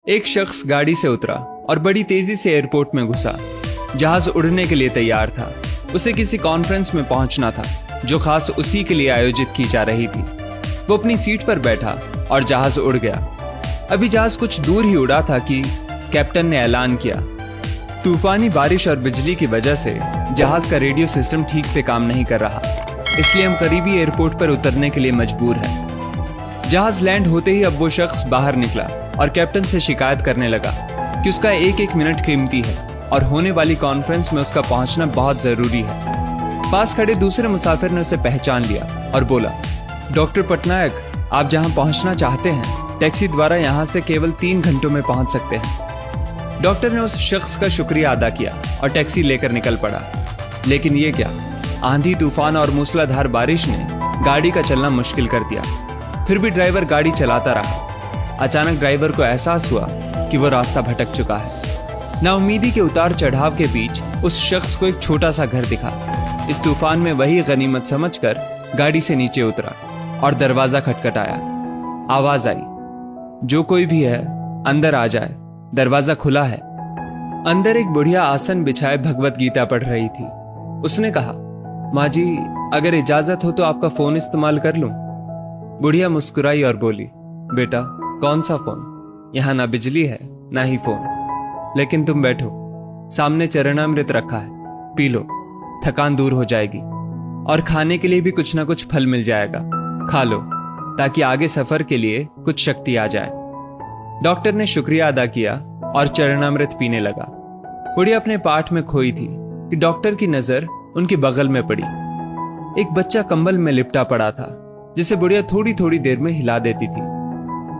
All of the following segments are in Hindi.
एक शख्स गाड़ी से उतरा और बड़ी तेजी से एयरपोर्ट में घुसा। जहाज उड़ने के लिए तैयार था। उसे किसी कॉन्फ्रेंस में पहुंचना था जो खास उसी के लिए आयोजित की जा रही थी। वो अपनी सीट पर बैठा और जहाज उड़ गया। अभी जहाज कुछ दूर ही उड़ा था कि कैप्टन ने ऐलान किया, तूफानी बारिश और बिजली की वजह से जहाज का रेडियो सिस्टम ठीक से काम नहीं कर रहा, इसलिए हम करीबी एयरपोर्ट पर उतरने के लिए मजबूर हैं। जहाज लैंड होते ही अब वो शख्स बाहर निकला और कैप्टन से शिकायत करने लगा कि उसका एक एक मिनट कीमती है और होने वाली कॉन्फ्रेंस में उसका पहुंचना बहुत जरूरी है। पास खड़े दूसरे मुसाफिर ने उसे पहचान लिया और बोला, डॉक्टर पटनायक, आप जहां पहुंचना चाहते हैं टैक्सी द्वारा यहां से केवल 3 घंटों में पहुंच सकते हैं। डॉक्टर ने उस शख्स का शुक्रिया अदा किया और टैक्सी लेकर निकल पड़ा। लेकिन ये क्या, आंधी तूफान और मूसलाधार बारिश ने गाड़ी का चलना मुश्किल कर दिया। फिर भी ड्राइवर गाड़ी चलाता रहा। अचानक ड्राइवर को एहसास हुआ कि वो रास्ता भटक चुका है। नाउमीदी के उतार चढ़ाव के बीच उस शख्स को एक छोटा सा घर दिखा। इस तूफान में वही गनीमत समझकर गाड़ी से नीचे उतरा और दरवाजा खटखटाया। आवाज आई, जो कोई भी है अंदर आ जाए, दरवाजा खुला है। अंदर एक बुढ़िया आसन बिछाए भगवत गीता पढ़ रही थी। उसने कहा, माँ जी, अगर इजाजत हो तो आपका फोन इस्तेमाल कर लूं। बुढ़िया मुस्कुराई और बोली, बेटा, कौन सा फोन? यहाँ ना बिजली है ना ही फोन। लेकिन तुम बैठो, सामने चरणामृत रखा है, पी लो, थकान दूर हो जाएगी। और खाने के लिए भी कुछ ना कुछ फल मिल जाएगा, खा लो ताकि आगे सफर के लिए कुछ शक्ति आ जाए। डॉक्टर ने शुक्रिया अदा किया और चरणामृत पीने लगा। बुढ़िया अपने पाठ में खोई थी कि डॉक्टर की नजर उनके बगल में पड़ी। एक बच्चा कंबल में लिपटा पड़ा था जिसे बुढ़िया थोड़ी थोड़ी देर में हिला देती थी।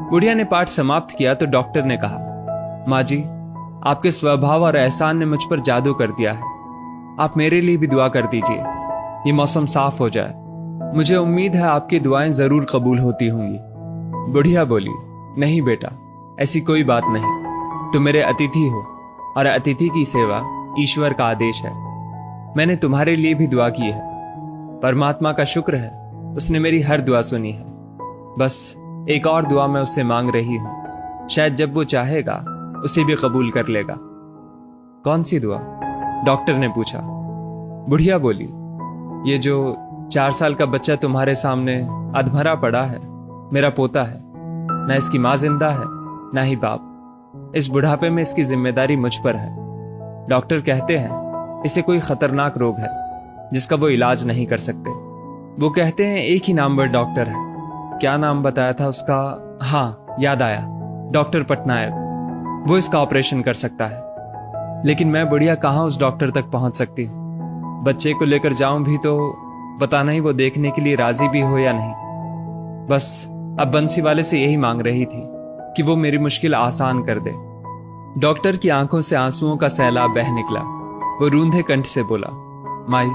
बुढ़िया ने पाठ समाप्त किया तो डॉक्टर ने कहा, माँ जी, आपके स्वभाव और एहसान ने मुझ पर जादू कर दिया है। आप मेरे लिए भी दुआ कर दीजिए, ये मौसम साफ हो जाए। मुझे उम्मीद है आपकी दुआएं जरूर कबूल होती होंगी। बुढ़िया बोली, नहीं बेटा, ऐसी कोई बात नहीं। तुम मेरे अतिथि हो और अतिथि की सेवा ईश्वर का आदेश है। मैंने तुम्हारे लिए भी दुआ की है। परमात्मा का शुक्र है, उसने मेरी हर दुआ सुनी है। बस एक और दुआ मैं उससे मांग रही हूं, शायद जब वो चाहेगा उसे भी कबूल कर लेगा। कौन सी दुआ? डॉक्टर ने पूछा। बुढ़िया बोली, ये जो 4 साल का बच्चा तुम्हारे सामने अधमरा पड़ा है, मेरा पोता है। ना इसकी माँ जिंदा है ना ही बाप। इस बुढ़ापे में इसकी जिम्मेदारी मुझ पर है। डॉक्टर कहते हैं इसे कोई खतरनाक रोग है जिसका वो इलाज नहीं कर सकते। वो कहते हैं एक ही नामवर डॉक्टर है। क्या नाम बताया था उसका? हाँ, याद आया, डॉक्टर पटनायक। वो इसका ऑपरेशन कर सकता है। लेकिन मैं बुढ़िया कहाँ उस डॉक्टर तक पहुंच सकती हूँ? बच्चे को लेकर जाऊं भी तो पता नहीं वो देखने के लिए राजी भी हो या नहीं। बस अब बंसी वाले से यही मांग रही थी कि वो मेरी मुश्किल आसान कर दे। डॉक्टर की आंखों से आंसुओं का सैलाब बह निकला। वो रूंधे कंठ से बोला, माई,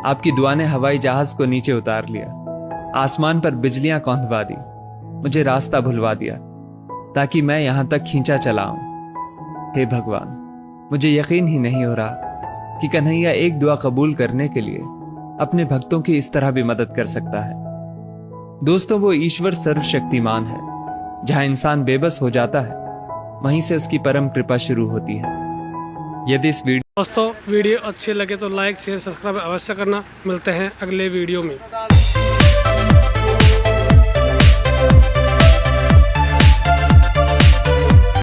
आपकी दुआ ने हवाई जहाज को नीचे उतार लिया, आसमान पर बिजलियां कौंधवा दी, मुझे रास्ता भुलवा दिया ताकि मैं यहां तक खींचा चला आऊं। हे भगवान, मुझे यकीन ही नहीं हो रहा कि कन्हैया एक दुआ कबूल करने के लिए अपने भक्तों की इस तरह भी मदद कर सकता है। दोस्तों, वो ईश्वर सर्वशक्तिमान है। जहां इंसान बेबस हो जाता है वहीं से उसकी परम कृपा शुरू होती है। यदि इस वीडियो दोस्तों वीडियो अच्छी लगे तो लाइक शेयर सब्सक्राइब अवश्य करना। मिलते हैं अगले वीडियो में।